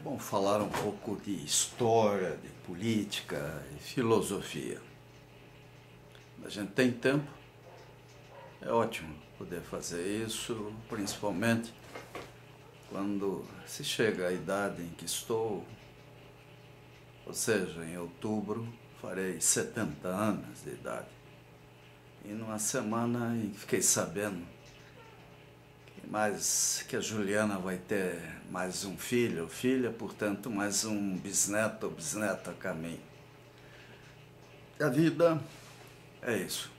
Bom, falar um pouco de história, de política e filosofia. A gente tem tempo, é ótimo poder fazer isso, principalmente quando se chega à idade em que estou, ou seja, em outubro farei 70 anos de idade. E numa semana fiquei sabendo que a Juliana vai ter mais um filho ou filha, portanto mais um bisneto ou bisneta a caminho. E a vida é isso.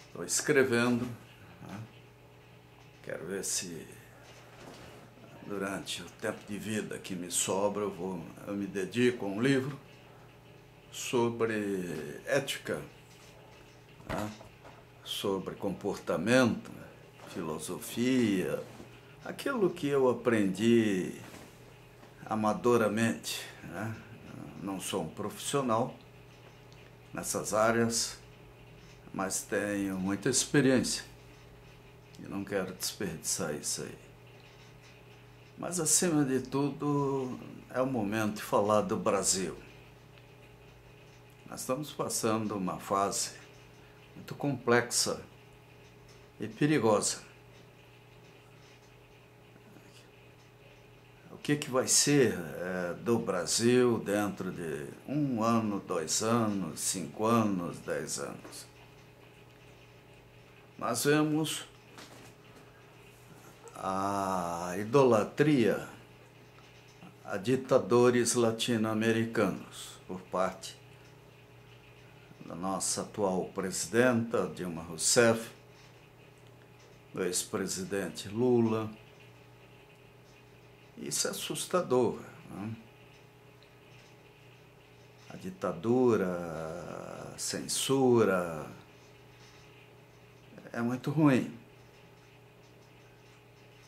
Estou escrevendo, né? Quero ver se durante o tempo de vida que me sobra eu me dedico a um livro sobre ética, né? Sobre comportamento, filosofia, aquilo que eu aprendi amadoramente, né? Não sou um profissional nessas áreas, mas tenho muita experiência e não quero desperdiçar isso aí. Mas acima de tudo é o momento de falar do Brasil. Nós estamos passando uma fase muito complexa e perigosa. O que vai ser do Brasil dentro de 1 ano, 2 anos, 5 anos, 10 anos? Nós vemos a idolatria a ditadores latino-americanos por parte da nossa atual presidenta, Dilma Rousseff, do ex-presidente Lula. Isso é assustador, né? A ditadura, a censura, é muito ruim.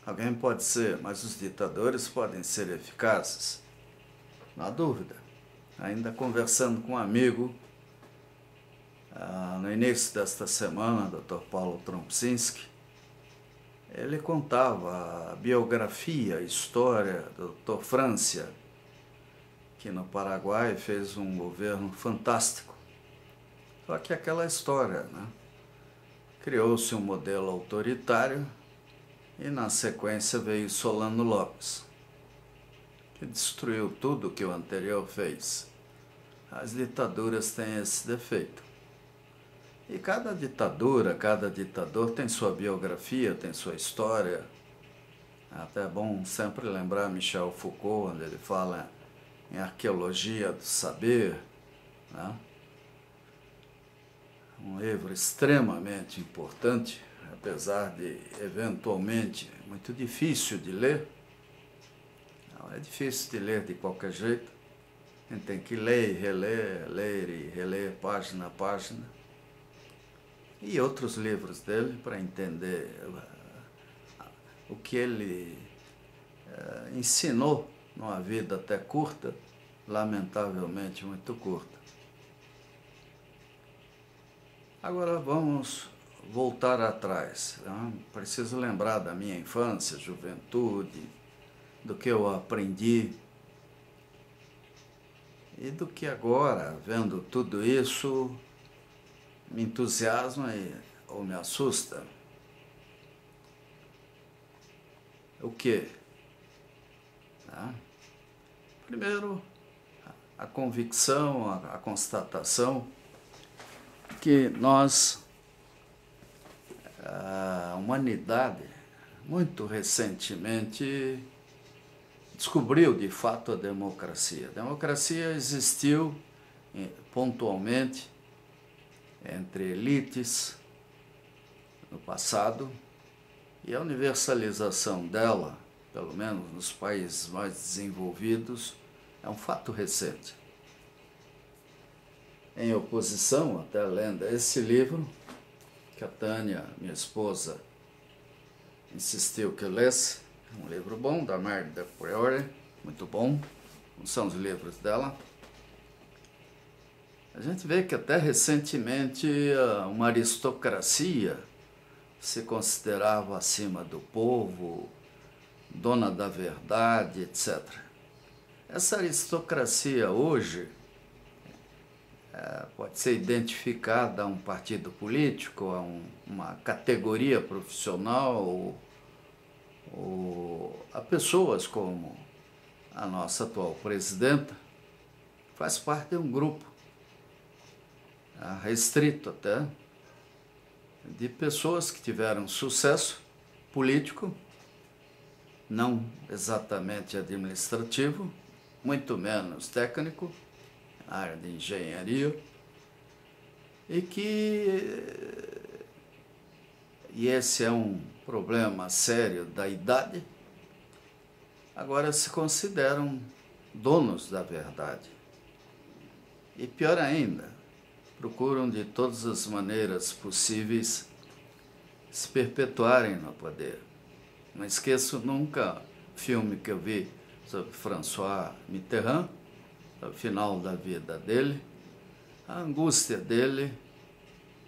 Alguém pode ser, mas os ditadores podem ser eficazes? Não há dúvida. Ainda conversando com um amigo, no início desta semana, Dr. Paulo Trompsinski, ele contava a biografia, a história do Dr. Francia, que no Paraguai fez um governo fantástico. Só que aquela história, né? Criou-se um modelo autoritário e na sequência veio Solano Lopes, que destruiu tudo que o anterior fez. As ditaduras têm esse defeito. E cada ditadura, cada ditador tem sua biografia, tem sua história. É até bom sempre lembrar Michel Foucault, onde ele fala em arqueologia do saber, né? Um livro extremamente importante, apesar de, eventualmente, muito difícil de ler. Não, é difícil de ler de qualquer jeito. A gente tem que ler e reler, ler e reler, página a página. E outros livros dele para entender o que ele ensinou numa vida até curta, lamentavelmente muito curta. Agora vamos voltar atrás. Preciso lembrar da minha infância, juventude, do que eu aprendi e do que agora, vendo tudo isso, me entusiasma ou me assusta. O quê? Primeiro, a convicção, a constatação que nós, a humanidade, muito recentemente, descobriu de fato a democracia. A democracia existiu pontualmente entre elites no passado, e a universalização dela, pelo menos nos países mais desenvolvidos, é um fato recente. Em oposição, até lendo esse livro, que a Tânia, minha esposa, insistiu que eu lesse, um livro bom, da Mère de Priori, muito bom, não são os livros dela. A gente vê que até recentemente uma aristocracia se considerava acima do povo, dona da verdade, etc. Essa aristocracia hoje pode ser identificada a um partido político, a uma categoria profissional, ou a pessoas como a nossa atual presidenta, faz parte de um grupo restrito até, de pessoas que tiveram sucesso político, não exatamente administrativo, muito menos técnico, na área de engenharia, e esse é um problema sério da idade, agora se consideram donos da verdade. E pior ainda, procuram de todas as maneiras possíveis se perpetuarem no poder. Não esqueço nunca o filme que eu vi sobre François Mitterrand, no final da vida dele, a angústia dele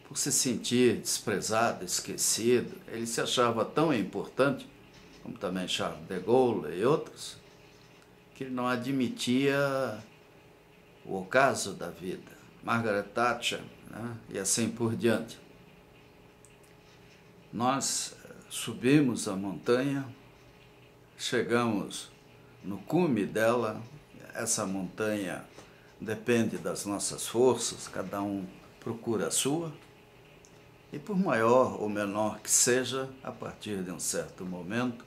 por se sentir desprezado, esquecido. Ele se achava tão importante, como também Charles de Gaulle e outros, que ele não admitia o ocaso da vida. Margaret Thatcher, né? E assim por diante. Nós subimos a montanha, chegamos no cume dela. Essa montanha depende das nossas forças, cada um procura a sua, e por maior ou menor que seja, a partir de um certo momento,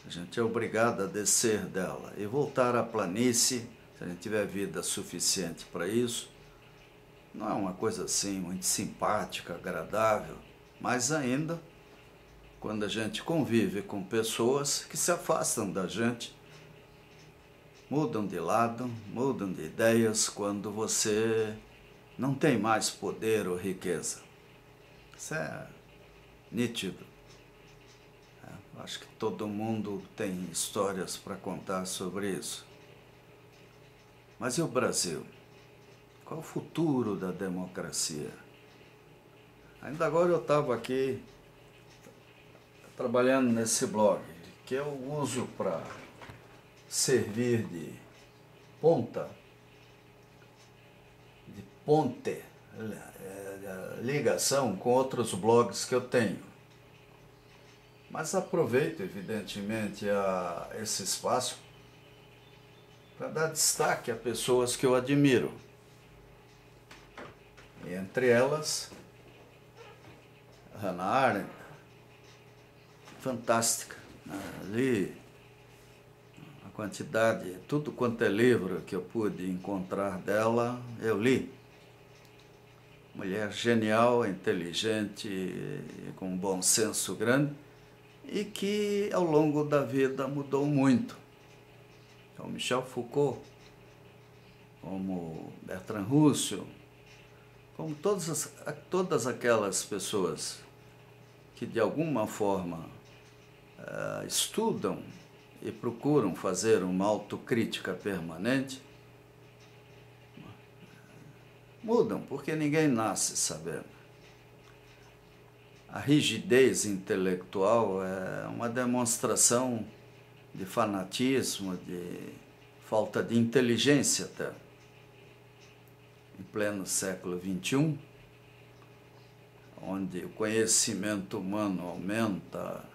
a gente é obrigado a descer dela e voltar à planície, se a gente tiver vida suficiente para isso. Não é uma coisa assim muito simpática, agradável, mas ainda, quando a gente convive com pessoas que se afastam da gente, mudam de lado, mudam de ideias quando você não tem mais poder ou riqueza. Isso é nítido. Acho que todo mundo tem histórias para contar sobre isso. Mas e o Brasil? Qual o futuro da democracia? Ainda agora eu estava aqui trabalhando nesse blog, que eu uso para servir de ponte, ligação com outros blogs que eu tenho. Mas aproveito, evidentemente, esse espaço para dar destaque a pessoas que eu admiro. E entre elas, Hannah Arendt, fantástica. Ali, a quantidade, tudo quanto é livro que eu pude encontrar dela, eu li. Mulher genial, inteligente, com um bom senso grande, e que ao longo da vida mudou muito. Então, Michel Foucault, como Bertrand Russell, como todas aquelas pessoas que de alguma forma estudam e procuram fazer uma autocrítica permanente, mudam, porque ninguém nasce sabendo. A rigidez intelectual é uma demonstração de fanatismo, de falta de inteligência até. Em pleno século XXI, onde o conhecimento humano aumenta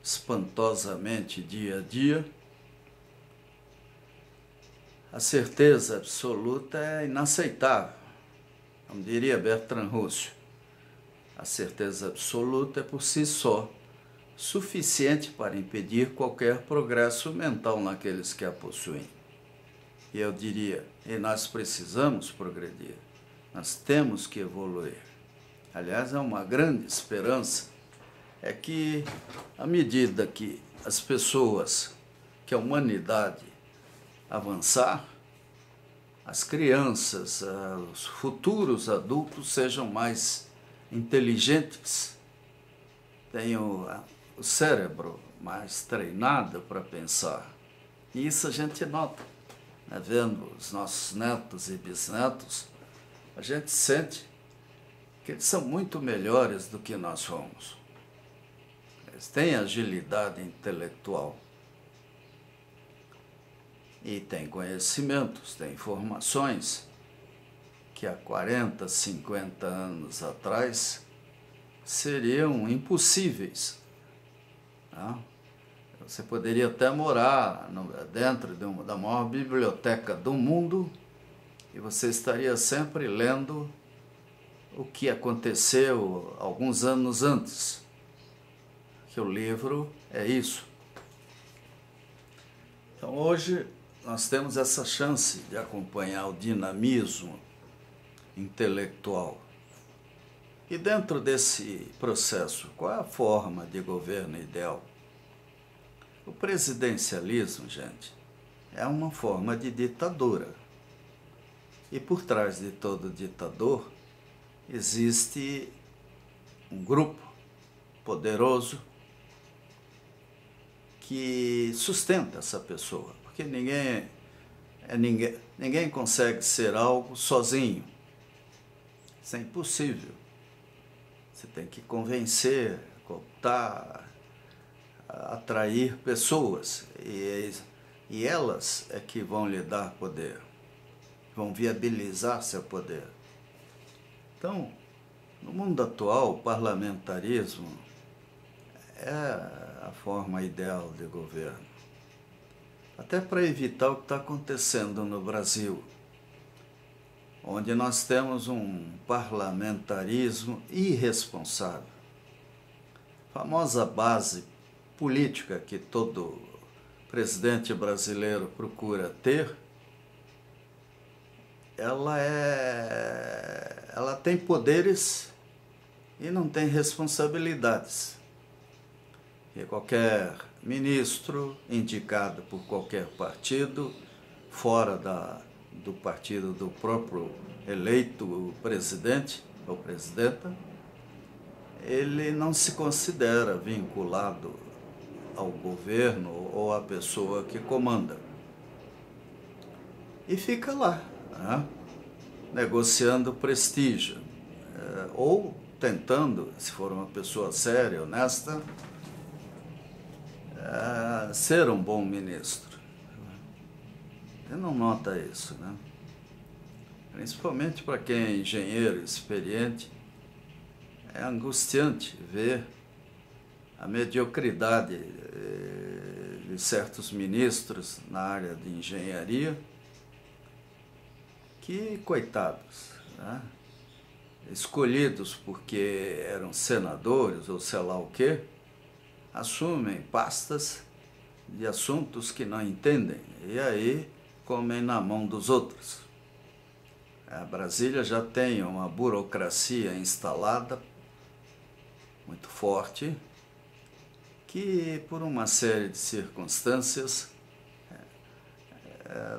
espantosamente dia a dia, a certeza absoluta é inaceitável. Como diria Bertrand Russell, a certeza absoluta é por si só suficiente para impedir qualquer progresso mental naqueles que a possuem. E eu diria, e nós precisamos progredir, nós temos que evoluir. Aliás, é uma grande esperança, é que à medida que as pessoas, que a humanidade avançar, as crianças, os futuros adultos sejam mais inteligentes, tenham o cérebro mais treinado para pensar. E isso a gente nota, né? Vendo os nossos netos e bisnetos, a gente sente que eles são muito melhores do que nós somos. Eles têm agilidade intelectual. e tem conhecimentos, tem informações que há 40, 50 anos atrás seriam impossíveis. Tá? Você poderia até morar dentro da maior biblioteca do mundo e você estaria sempre lendo o que aconteceu alguns anos antes. Que o livro é isso. Então hoje nós temos essa chance de acompanhar o dinamismo intelectual. E dentro desse processo, qual é a forma de governo ideal? O presidencialismo, gente, é uma forma de ditadura. E por trás de todo ditador existe um grupo poderoso que sustenta essa pessoa, porque ninguém consegue ser algo sozinho. Isso é impossível. Você tem que convencer, cooptar, atrair pessoas, e elas é que vão lhe dar poder, vão viabilizar seu poder. Então, no mundo atual, o parlamentarismo é a forma ideal de governo, até para evitar o que está acontecendo no Brasil, onde nós temos um parlamentarismo irresponsável. A famosa base política que todo presidente brasileiro procura ter, ela tem poderes e não tem responsabilidades. E qualquer ministro indicado por qualquer partido, fora do partido do próprio eleito presidente ou presidenta, ele não se considera vinculado ao governo ou à pessoa que comanda. E fica lá, né, negociando prestígio, ou tentando, se for uma pessoa séria, honesta, ser um bom ministro. Você não nota isso, né? Principalmente para quem é engenheiro experiente, é angustiante ver a mediocridade de certos ministros na área de engenharia, que, coitados, né, escolhidos porque eram senadores ou sei lá o quê, assumem pastas de assuntos que não entendem e aí comem na mão dos outros. A Brasília já tem uma burocracia instalada muito forte, que por uma série de circunstâncias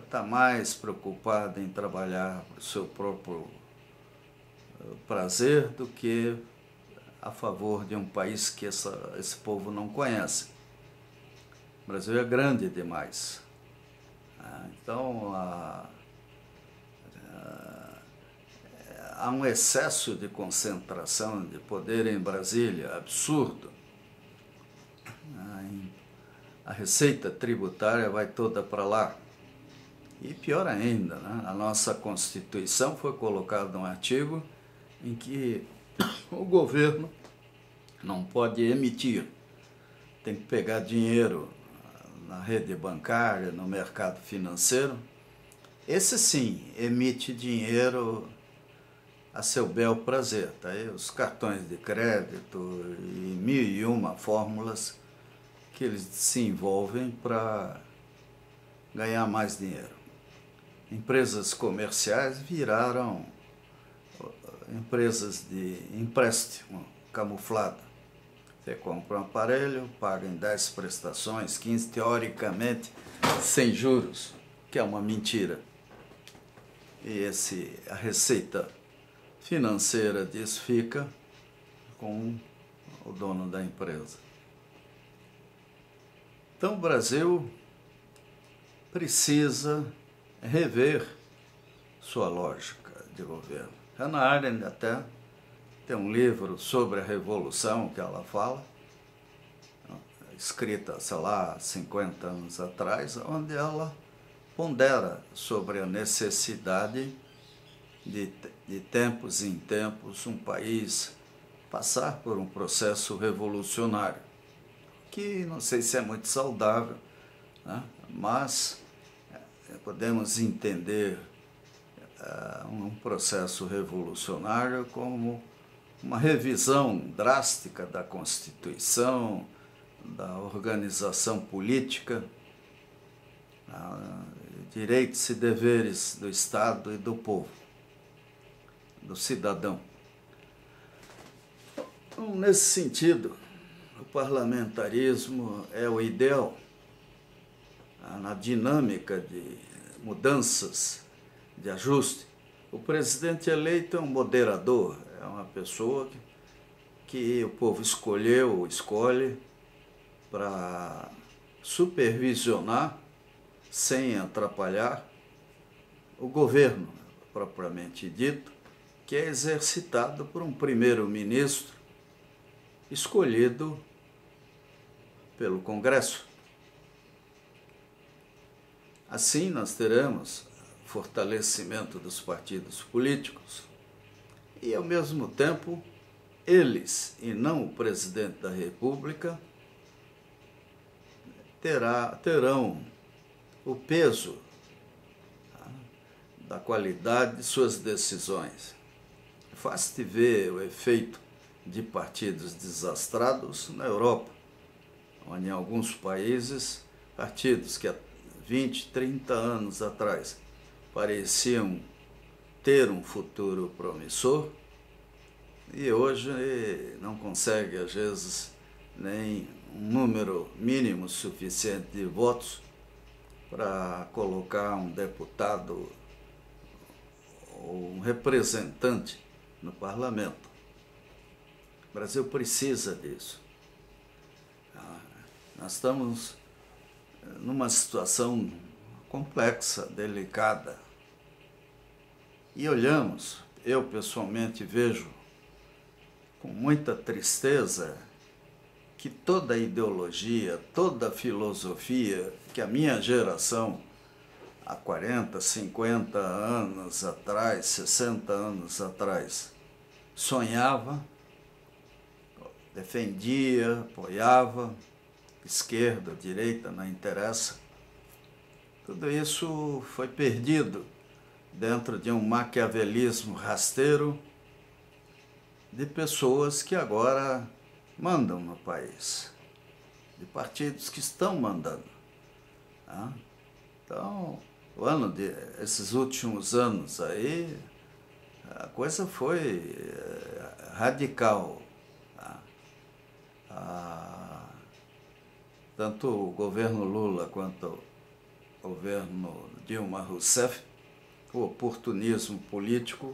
está mais preocupada em trabalhar para o seu próprio prazer do que a favor de um país que esse povo não conhece. O Brasil é grande demais. Então, há um excesso de concentração de poder em Brasília, absurdo. A receita tributária vai toda para lá. E pior ainda, né? A nossa Constituição foi colocado um artigo em que o governo não pode emitir, tem que pegar dinheiro na rede bancária, no mercado financeiro. Esse sim, emite dinheiro a seu bel prazer. Tá aí os cartões de crédito e 1001 fórmulas que eles se envolvem para ganhar mais dinheiro. Empresas comerciais viraram empresas de empréstimo camuflado. Você compra um aparelho, paga em 10 prestações, 15, teoricamente, sem juros, que é uma mentira. E a receita financeira disso fica com o dono da empresa. Então o Brasil precisa rever sua lógica de governo. Hannah Arendt até tem um livro sobre a Revolução que ela fala, escrita, sei lá, 50 anos atrás, onde ela pondera sobre a necessidade de tempos em tempos um país passar por um processo revolucionário, que não sei se é muito saudável, né? Mas podemos entender um processo revolucionário como uma revisão drástica da Constituição, da organização política, direitos e deveres do Estado e do povo, do cidadão. Então, nesse sentido, o parlamentarismo é o ideal na dinâmica de mudanças, de ajuste. O presidente eleito é um moderador, é uma pessoa que o povo escolheu ou escolhe para supervisionar, sem atrapalhar, o governo propriamente dito, que é exercitado por um primeiro-ministro escolhido pelo Congresso. Assim, nós teremos fortalecimento dos partidos políticos e, ao mesmo tempo, eles, e não o presidente da República, terão o peso da qualidade de suas decisões. Faz-te ver o efeito de partidos desastrados na Europa, onde em alguns países, partidos que há 20, 30 anos atrás pareciam ter um futuro promissor e hoje não consegue, às vezes, nem um número mínimo suficiente de votos para colocar um deputado ou um representante no parlamento. O Brasil precisa disso. Nós estamos numa situação complexa, delicada. E olhamos, eu pessoalmente vejo com muita tristeza que toda a ideologia, toda a filosofia que a minha geração, há 40, 50 anos atrás, 60 anos atrás, sonhava, defendia, apoiava, esquerda, direita, não interessa. Tudo isso foi perdido dentro de um maquiavelismo rasteiro de pessoas que agora mandam no país, de partidos que estão mandando. Então, esses últimos anos aí, a coisa foi radical. Tanto o governo Lula quanto o governo Dilma Rousseff, o oportunismo político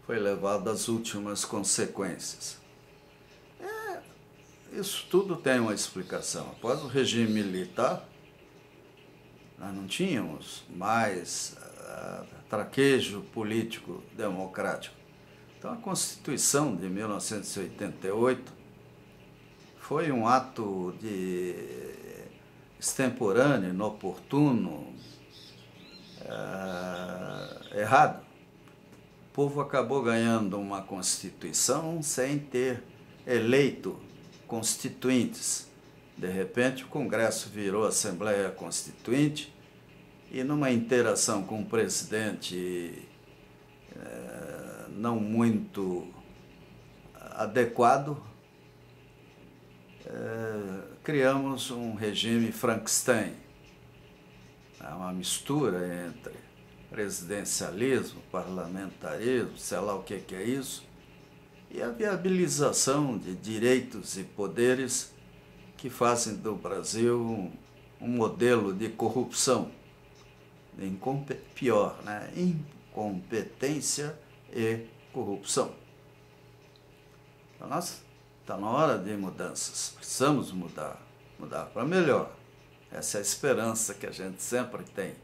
foi levado às últimas consequências. Isso tudo tem uma explicação. Após o regime militar, nós não tínhamos mais traquejo político democrático. Então, a Constituição de 1988 foi um ato de extemporâneo, inoportuno, errado. O povo acabou ganhando uma Constituição sem ter eleito constituintes. De repente, o Congresso virou Assembleia Constituinte e, numa interação com o presidente não muito adequado, criamos um regime Frankenstein, uma mistura entre presidencialismo, parlamentarismo, sei lá o que é isso, e a viabilização de direitos e poderes que fazem do Brasil um modelo de corrupção, pior, né? Incompetência e corrupção. Então, está na hora de mudanças, precisamos mudar para melhor. Essa é a esperança que a gente sempre tem.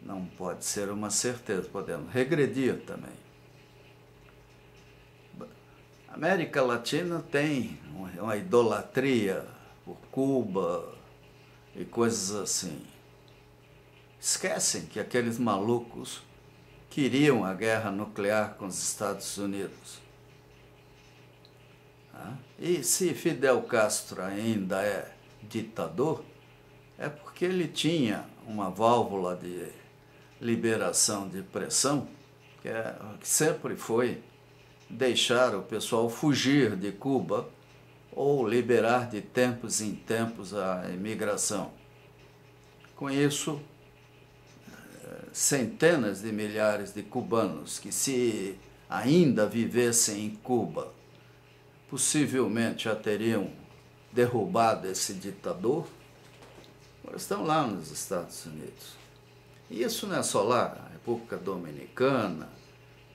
Não pode ser uma certeza, podemos regredir também. A América Latina tem uma idolatria por Cuba e coisas assim. esquecem que aqueles malucos queriam a guerra nuclear com os Estados Unidos. E se Fidel Castro ainda é ditador, é porque ele tinha uma válvula de liberação de pressão, que sempre foi deixar o pessoal fugir de Cuba ou liberar de tempos em tempos a imigração. Com isso, centenas de milhares de cubanos que, se ainda vivessem em Cuba, possivelmente já teriam derrubado esse ditador, estão lá nos Estados Unidos. E isso não é só lá, a República Dominicana,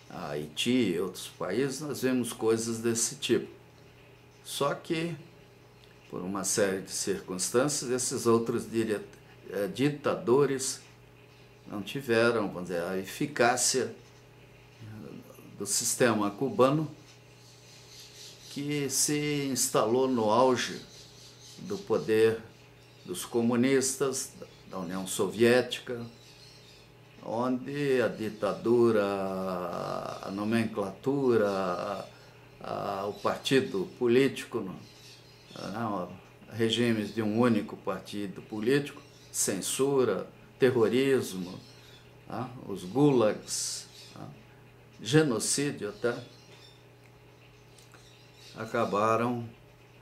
a Haiti e outros países, nós vemos coisas desse tipo. Só que, por uma série de circunstâncias, esses outros ditadores não tiveram, vamos dizer, a eficácia do sistema cubano, que se instalou no auge do poder dos comunistas, da União Soviética, onde a ditadura, a nomenclatura, o partido político, regimes de um único partido político, censura, terrorismo, os gulags, genocídio até, acabaram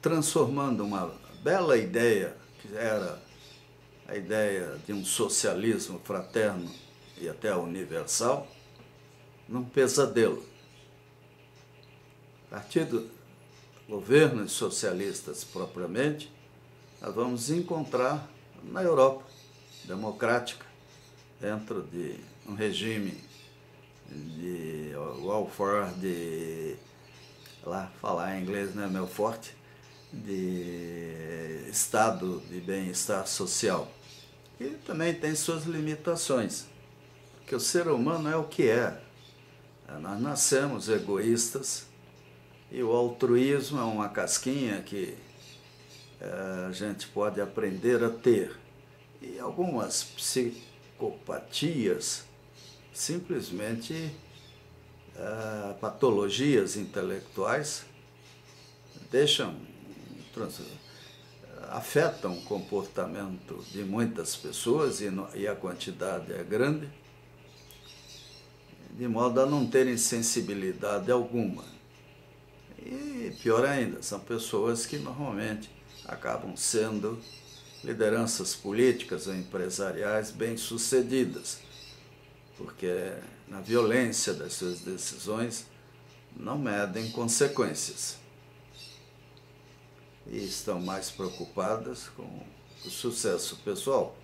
transformando uma bela ideia, que era a ideia de um socialismo fraterno e até universal, num pesadelo. A partir do governos socialistas propriamente, nós vamos encontrar na Europa democrática, dentro de um regime de welfare, falar em inglês não é meu forte, de estado de bem-estar social. E também tem suas limitações, porque o ser humano é o que é. Nós nascemos egoístas e o altruísmo é uma casquinha que a gente pode aprender a ter. E algumas psicopatias, simplesmente patologias intelectuais, afetam o comportamento de muitas pessoas, e a quantidade é grande, de modo a não terem sensibilidade alguma. E pior ainda, são pessoas que normalmente acabam sendo lideranças políticas ou empresariais bem-sucedidas, porque na violência das suas decisões não medem consequências e estão mais preocupadas com o sucesso pessoal.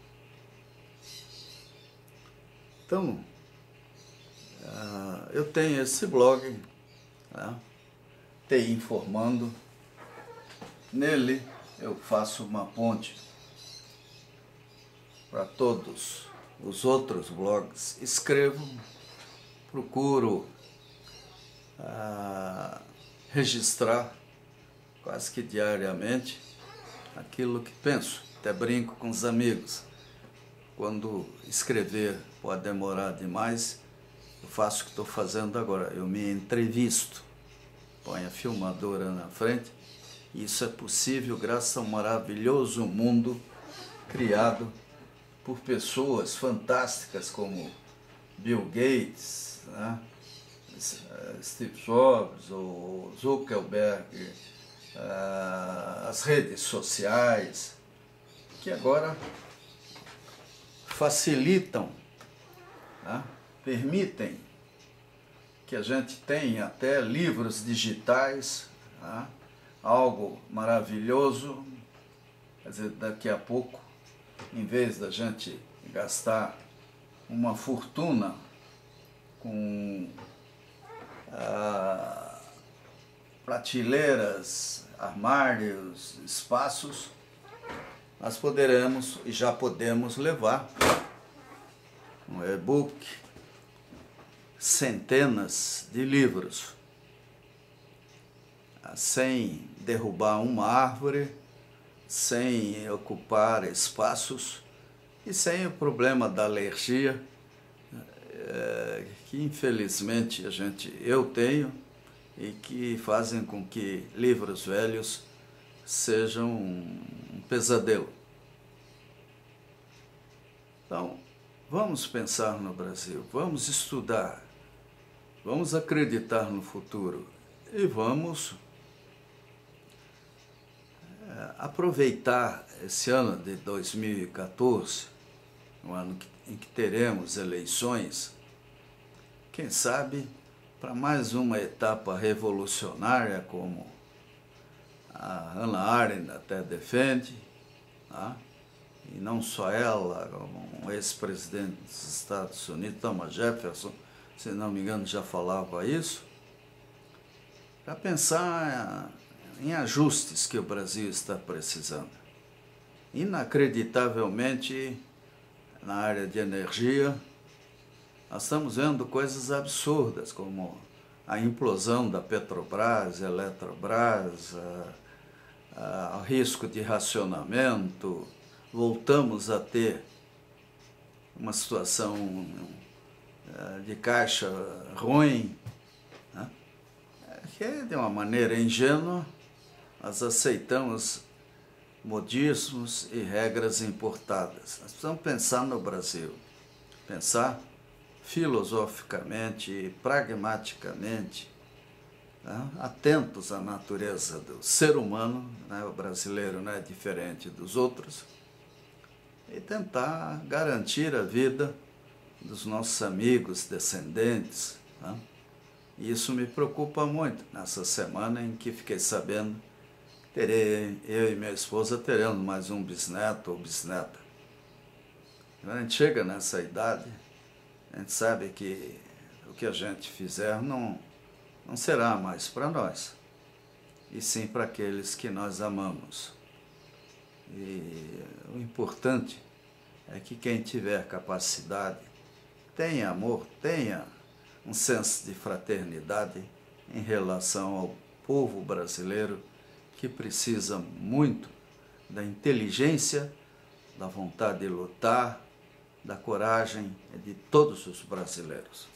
Então, eu tenho esse blog, TI Informando. Nele eu faço uma ponte para todos os outros blogs. Escrevo, procuro registrar quase que diariamente aquilo que penso. Até brinco com os amigos. Quando escrever pode demorar demais, eu faço o que estou fazendo agora. Eu me entrevisto, ponho a filmadora na frente. E isso é possível graças a um maravilhoso mundo criado por pessoas fantásticas como Bill Gates, Steve Jobs, ou Zuckerberg, as redes sociais, que agora facilitam, permitem que a gente tenha até livros digitais, algo maravilhoso. Quer dizer, daqui a pouco, em vez da gente gastar uma fortuna com prateleiras, armários, espaços, nós poderemos e já podemos levar um e-book, centenas de livros, sem derrubar uma árvore, sem ocupar espaços e sem o problema da alergia, que infelizmente eu tenho e que fazem com que livros velhos sejam um pesadelo. Então, vamos pensar no Brasil, vamos estudar, vamos acreditar no futuro e vamos aproveitar esse ano de 2014, um ano em que teremos eleições, quem sabe para mais uma etapa revolucionária, como a Hannah Arendt até defende, tá? E não só ela, como um ex-presidente dos Estados Unidos, Thomas Jefferson, se não me engano, já falava isso, para pensar em ajustes que o Brasil está precisando. Inacreditavelmente, na área de energia, nós estamos vendo coisas absurdas, como a implosão da Petrobras, Eletrobras, o risco de racionamento. Voltamos a ter uma situação de caixa ruim, né? Que de uma maneira ingênua nós aceitamos modismos e regras importadas. Nós precisamos pensar no Brasil, pensar filosoficamente e pragmaticamente, né? Atentos à natureza do ser humano, né? O brasileiro não é diferente dos outros, e tentar garantir a vida dos nossos amigos, descendentes, né? E isso me preocupa muito nessa semana em que fiquei sabendo que eu e minha esposa teremos mais um bisneto ou bisneta. Quando a gente chega nessa idade, a gente sabe que o que a gente fizer não será mais para nós, e sim para aqueles que nós amamos. E o importante é que quem tiver capacidade, tenha amor, tenha um senso de fraternidade em relação ao povo brasileiro, que precisa muito da inteligência, da vontade de lutar, da coragem de todos os brasileiros.